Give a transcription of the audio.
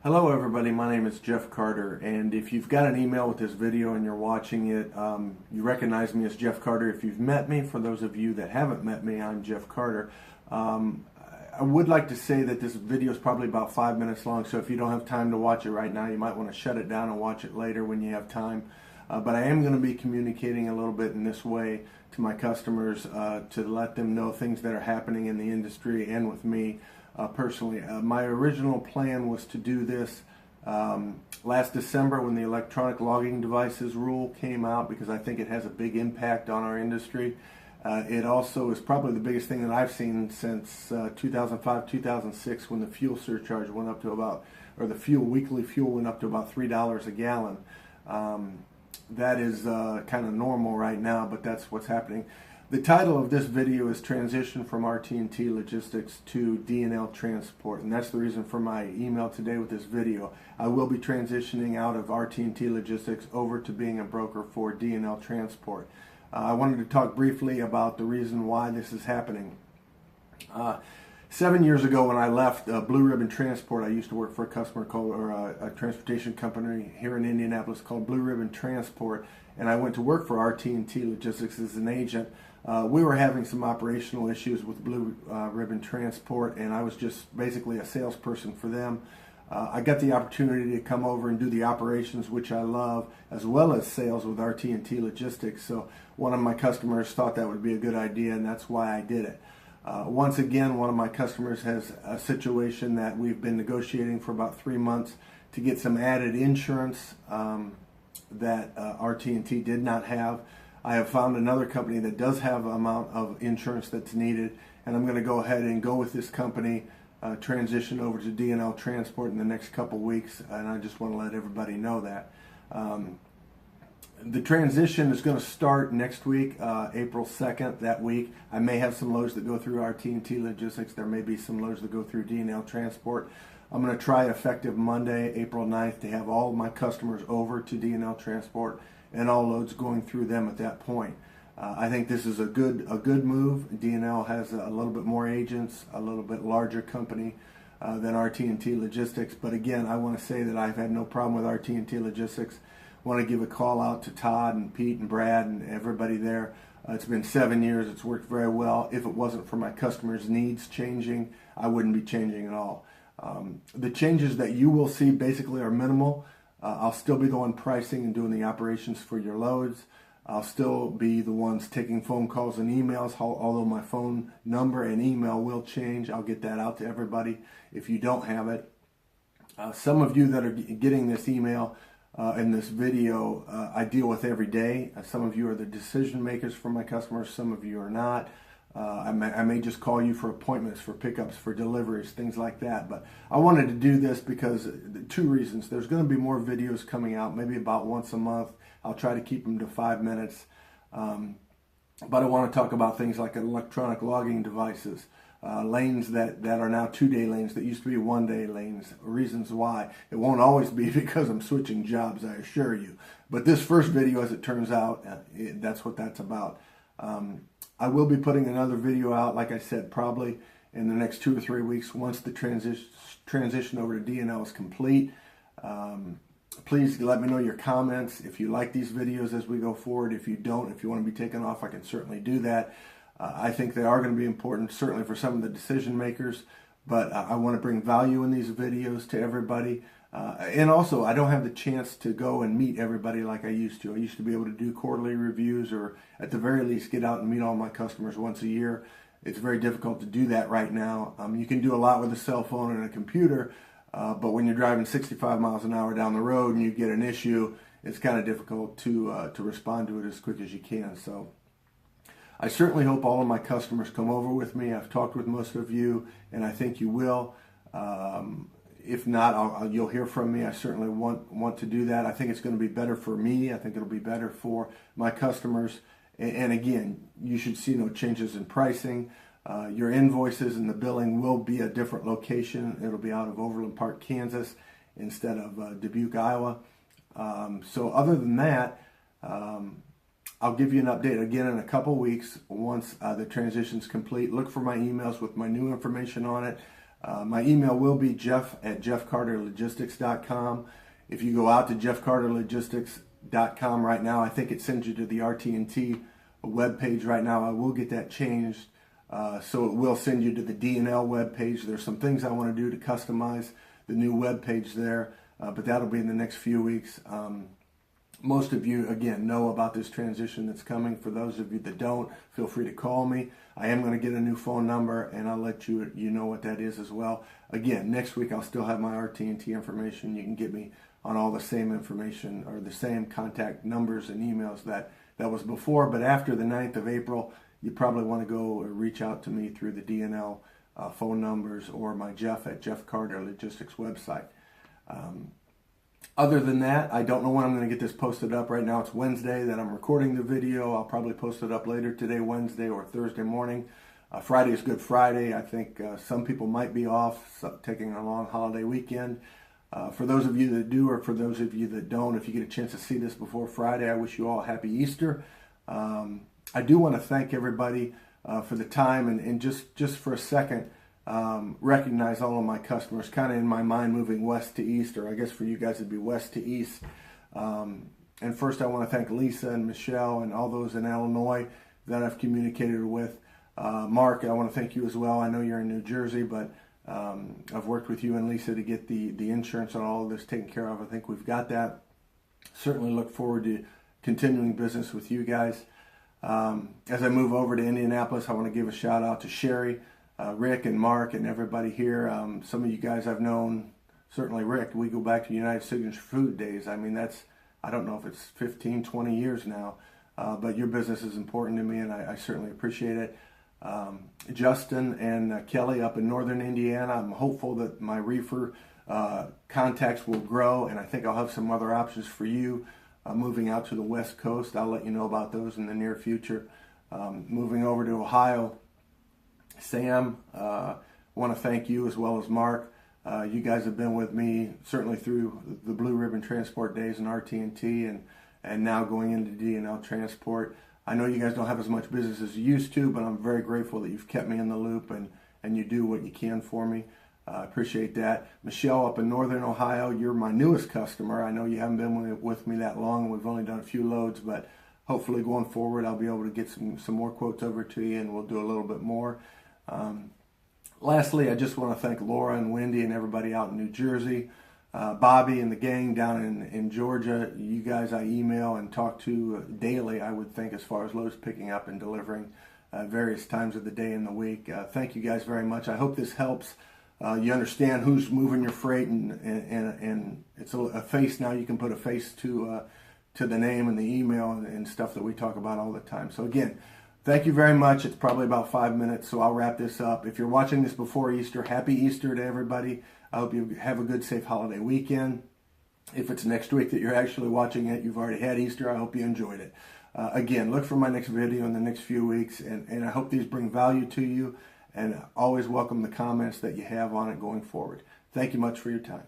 Hello everybody, my name is Jeff Carter, and if you've got an email with this video and you're watching it, you recognize me as Jeff Carter. If you've met me, for those of you that haven't met me, I'm Jeff Carter. I would like to say that this video is probably about 5 minutes long, so if you don't have time to watch it right now, you might want to shut it down and watch it later when you have time. But I am going to be communicating a little bit in this way to my customers to let them know things that are happening in the industry and with me. Personally, my original plan was to do this last December when the electronic logging devices rule came out, because I think it has a big impact on our industry. It also is probably the biggest thing that I've seen since 2005, 2006, when the fuel surcharge went up to about, or the weekly fuel went up to about $3 a gallon. That is kind of normal right now, but that's what's happening. The title of this video is Transition from RT&T Logistics to D&L Transport, and that's the reason for my email today with this video. I will be transitioning out of RT&T Logistics over to being a broker for D&L Transport. I wanted to talk briefly about the reason why this is happening. 7 years ago when I left Blue Ribbon Transport, I used to work for a customer called, or a transportation company here in Indianapolis called Blue Ribbon Transport, and I went to work for RT&T Logistics as an agent. We were having some operational issues with Blue Ribbon Transport, and I was just basically a salesperson for them. I got the opportunity to come over and do the operations, which I love, as well as sales with RT&T Logistics. So one of my customers thought that would be a good idea, and that's why I did it. Once again, one of my customers has a situation that we've been negotiating for about 3 months to get some added insurance that RT&T did not have. I have found another company that does have an amount of insurance that's needed, and I'm going to go ahead and go with this company, transition over to D&L Transport in the next couple weeks, and I just want to let everybody know that. The transition is going to start next week, April 2nd, that week. I may have some loads that go through RT&T Logistics. There may be some loads that go through D&L Transport. I'm going to try effective Monday, April 9th, to have all my customers over to D&L Transport and all loads going through them at that point. I think this is a good move. D&L has a little bit more agents, a little bit larger company than RT&T Logistics. But again, I want to say that I've had no problem with RT&T Logistics. I want to give a call out to Todd and Pete and Brad and everybody there. It's been 7 years. It's worked very well. If it wasn't for my customers' needs changing, I wouldn't be changing at all. The changes that you will see basically are minimal. I'll still be the one pricing and doing the operations for your loads. I'll still be the ones taking phone calls and emails, although my phone number and email will change. I'll get that out to everybody if you don't have it. Some of you that are getting this email in this video, I deal with every day. Some of you are the decision makers for my customers, some of you are not. I may just call you for appointments, for pickups, for deliveries, things like that. But I wanted to do this because 2 reasons. There's going to be more videos coming out, maybe about once a month. I'll try to keep them to 5 minutes. But I want to talk about things like electronic logging devices, lanes that are now 2-day lanes that used to be 1-day lanes, reasons why. It won't always be because I'm switching jobs, I assure you. But this first video, as it turns out, that's what that's about. I will be putting another video out, like I said, probably in the next 2 or 3 weeks once the transition over to D&L is complete. Please let me know your comments. If you like these videos as we go forward, if you don't, if you want to be taken off, I can certainly do that. I think they are going to be important, certainly for some of the decision makers, but I want to bring value in these videos to everybody. And also, I don't have the chance to go and meet everybody like I used to. I used to be able to do quarterly reviews, or at the very least get out and meet all my customers once a year. It's very difficult to do that right now. You can do a lot with a cell phone and a computer, but when you're driving 65 miles an hour down the road and you get an issue, it's kind of difficult to respond to it as quick as you can. So I certainly hope all of my customers come over with me. I've talked with most of you, and I think you will. If not, you'll hear from me. I certainly want to do that. I think it's going to be better for me. I think it'll be better for my customers. And again, you should see no changes in pricing. Your invoices and the billing will be a different location. It'll be out of Overland Park, Kansas, instead of Dubuque, Iowa. So other than that, I'll give you an update again in a couple weeks once the transition's complete. Look for my emails with my new information on it. My email will be jeff@jeffcarterlogistics.com. If you go out to jeffcarterlogistics.com right now, I think it sends you to the RT&T webpage right now. I will get that changed, so it will send you to the D&L webpage. There's some things I want to do to customize the new webpage there, but that'll be in the next few weeks. Most of you, again, know about this transition that's coming. For those of you that don't, feel free to call me. I am going to get a new phone number, and I'll let you know what that is as well. Again, next week I'll still have my RT&T information. You can get me on all the same information or the same contact numbers and emails that was before. But after the 9th of April, you probably want to go reach out to me through the D&L phone numbers or my Jeff@JeffCarterLogistics website. Other than that, I don't know when I'm going to get this posted up. Right now it's Wednesday that I'm recording the video. I'll probably post it up later today, Wednesday or Thursday morning. Friday is Good Friday. I think some people might be off, taking a long holiday weekend. For those of you that do, or for those of you that don't, if you get a chance to see this before Friday, I wish you all a happy Easter. I do want to thank everybody for the time, and just for a second, recognize all of my customers, kind of in my mind moving west to east, or I guess for you guys it'd be west to east. And first I want to thank Lisa and Michelle and all those in Illinois that I've communicated with. Mark, I want to thank you as well. I know you're in New Jersey, but I've worked with you and Lisa to get the insurance on all of this taken care of. I think we've got that. Certainly look forward to continuing business with you guys. As I move over to Indianapolis, I want to give a shout out to Sherry, Rick and Mark and everybody here. Some of you guys I've known, certainly Rick, we go back to United Signature Food days. I mean, I don't know if it's 15, 20 years now, but your business is important to me, and I certainly appreciate it. Justin and Kelly up in northern Indiana, I'm hopeful that my reefer contacts will grow, and I think I'll have some other options for you moving out to the West Coast. I'll let you know about those in the near future. Moving over to Ohio, Sam, I want to thank you as well as Mark. You guys have been with me certainly through the Blue Ribbon Transport days and RT&T, and now going into D&L Transport. I know you guys don't have as much business as you used to, but I'm very grateful that you've kept me in the loop and you do what you can for me. I appreciate that. Michelle up in Northern Ohio, you're my newest customer. I know you haven't been with me that long. We've only done a few loads, but hopefully going forward I'll be able to get some more quotes over to you, and we'll do a little bit more. Lastly, I just want to thank Laura and Wendy and everybody out in New Jersey. Bobby and the gang down in Georgia, you guys I email and talk to daily, I would think, as far as loads picking up and delivering various times of the day and the week. Thank you guys very much. I hope this helps. You understand who's moving your freight, and it's a face now. You can put a face to the name and the email and stuff that we talk about all the time. So again, thank you very much. It's probably about 5 minutes, so I'll wrap this up. If you're watching this before Easter, happy Easter to everybody. I hope you have a good, safe holiday weekend. If it's next week that you're actually watching it, you've already had Easter. I hope you enjoyed it. Again, look for my next video in the next few weeks, and I hope these bring value to you, and always welcome the comments that you have on it going forward. Thank you much for your time.